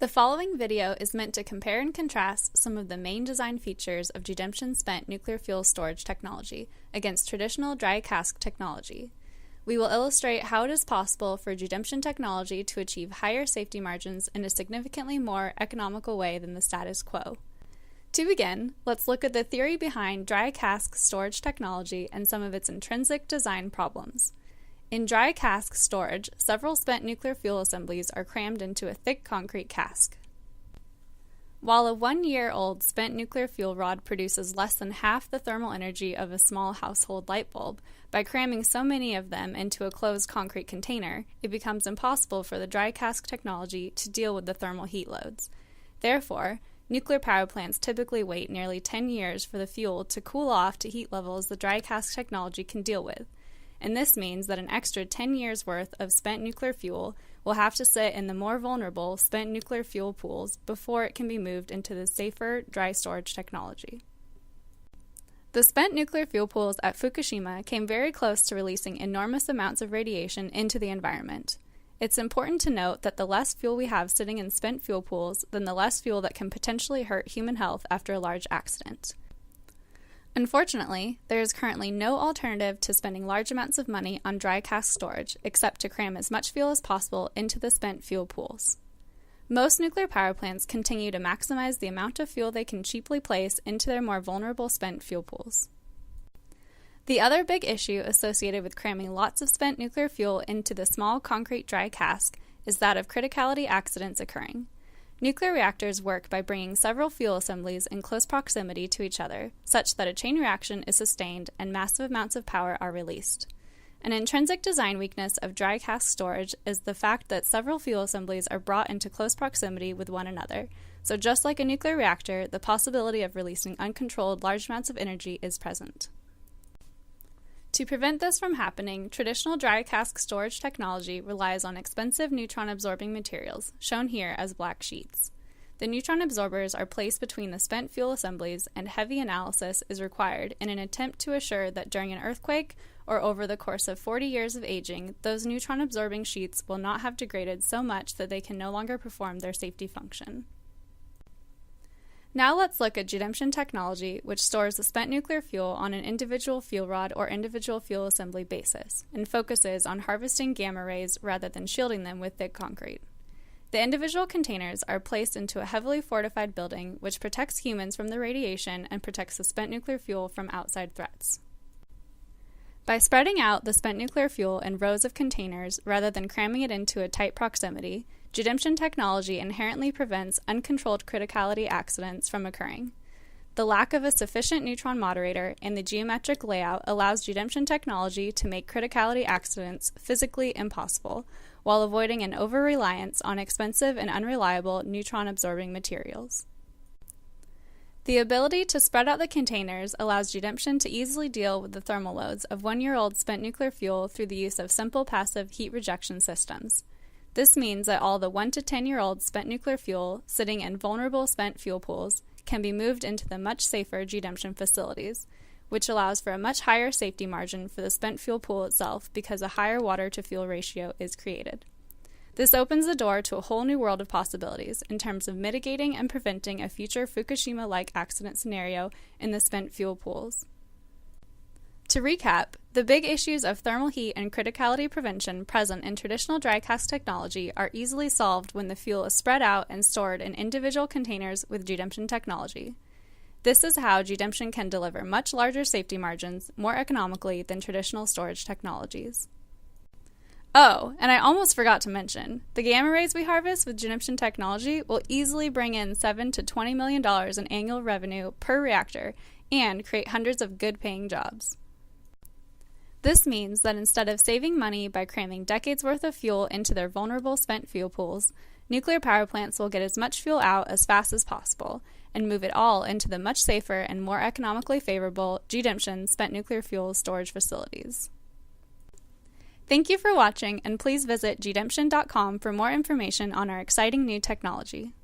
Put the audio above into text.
The following video is meant to compare and contrast some of the main design features of G-Demption spent nuclear fuel storage technology against traditional dry cask technology. We will illustrate how it is possible for G-Demption technology to achieve higher safety margins in a significantly more economical way than the status quo. To begin, let's look at the theory behind dry cask storage technology and some of its intrinsic design problems. In dry cask storage, several spent nuclear fuel assemblies are crammed into a thick concrete cask. While a 1-year-old spent nuclear fuel rod produces less than half the thermal energy of a small household light bulb, by cramming so many of them into a closed concrete container, it becomes impossible for the dry cask technology to deal with the thermal heat loads. Therefore, nuclear power plants typically wait nearly 10 years for the fuel to cool off to heat levels the dry cask technology can deal with. And this means that an extra 10 years' worth of spent nuclear fuel will have to sit in the more vulnerable spent nuclear fuel pools before it can be moved into the safer dry storage technology. The spent nuclear fuel pools at Fukushima came very close to releasing enormous amounts of radiation into the environment. It's important to note that the less fuel we have sitting in spent fuel pools, then the less fuel that can potentially hurt human health after a large accident. Unfortunately, there is currently no alternative to spending large amounts of money on dry cask storage except to cram as much fuel as possible into the spent fuel pools. Most nuclear power plants continue to maximize the amount of fuel they can cheaply place into their more vulnerable spent fuel pools. The other big issue associated with cramming lots of spent nuclear fuel into the small concrete dry cask is that of criticality accidents occurring. Nuclear reactors work by bringing several fuel assemblies in close proximity to each other, such that a chain reaction is sustained and massive amounts of power are released. An intrinsic design weakness of dry cask storage is the fact that several fuel assemblies are brought into close proximity with one another, so just like a nuclear reactor, the possibility of releasing uncontrolled large amounts of energy is present. To prevent this from happening, traditional dry cask storage technology relies on expensive neutron-absorbing materials, shown here as black sheets. The neutron absorbers are placed between the spent fuel assemblies, and heavy analysis is required in an attempt to assure that during an earthquake or over the course of 40 years of aging, those neutron-absorbing sheets will not have degraded so much that they can no longer perform their safety function. Now let's look at G-Demption technology, which stores the spent nuclear fuel on an individual fuel rod or individual fuel assembly basis, and focuses on harvesting gamma rays rather than shielding them with thick concrete. The individual containers are placed into a heavily fortified building which protects humans from the radiation and protects the spent nuclear fuel from outside threats. By spreading out the spent nuclear fuel in rows of containers rather than cramming it into a tight proximity, G-Demption technology inherently prevents uncontrolled criticality accidents from occurring. The lack of a sufficient neutron moderator and the geometric layout allows G-Demption technology to make criticality accidents physically impossible, while avoiding an over-reliance on expensive and unreliable neutron-absorbing materials. The ability to spread out the containers allows G-Demption to easily deal with the thermal loads of 1-year-old spent nuclear fuel through the use of simple passive heat rejection systems. This means that all the 1 to 10-year-old spent nuclear fuel sitting in vulnerable spent fuel pools can be moved into the much safer G-Demption facilities, which allows for a much higher safety margin for the spent fuel pool itself because a higher water-to-fuel ratio is created. This opens the door to a whole new world of possibilities in terms of mitigating and preventing a future Fukushima-like accident scenario in the spent fuel pools. To recap, the big issues of thermal heat and criticality prevention present in traditional dry cask technology are easily solved when the fuel is spread out and stored in individual containers with G-Demption technology. This is how G-Demption can deliver much larger safety margins more economically than traditional storage technologies. Oh, and I almost forgot to mention, the gamma rays we harvest with G-Demption technology will easily bring in $7 to $20 million in annual revenue per reactor and create hundreds of good-paying jobs. This means that instead of saving money by cramming decades worth of fuel into their vulnerable spent fuel pools, nuclear power plants will get as much fuel out as fast as possible and move it all into the much safer and more economically favorable G-Demption spent nuclear fuel storage facilities. Thank you for watching, and please visit gdemption.com for more information on our exciting new technology.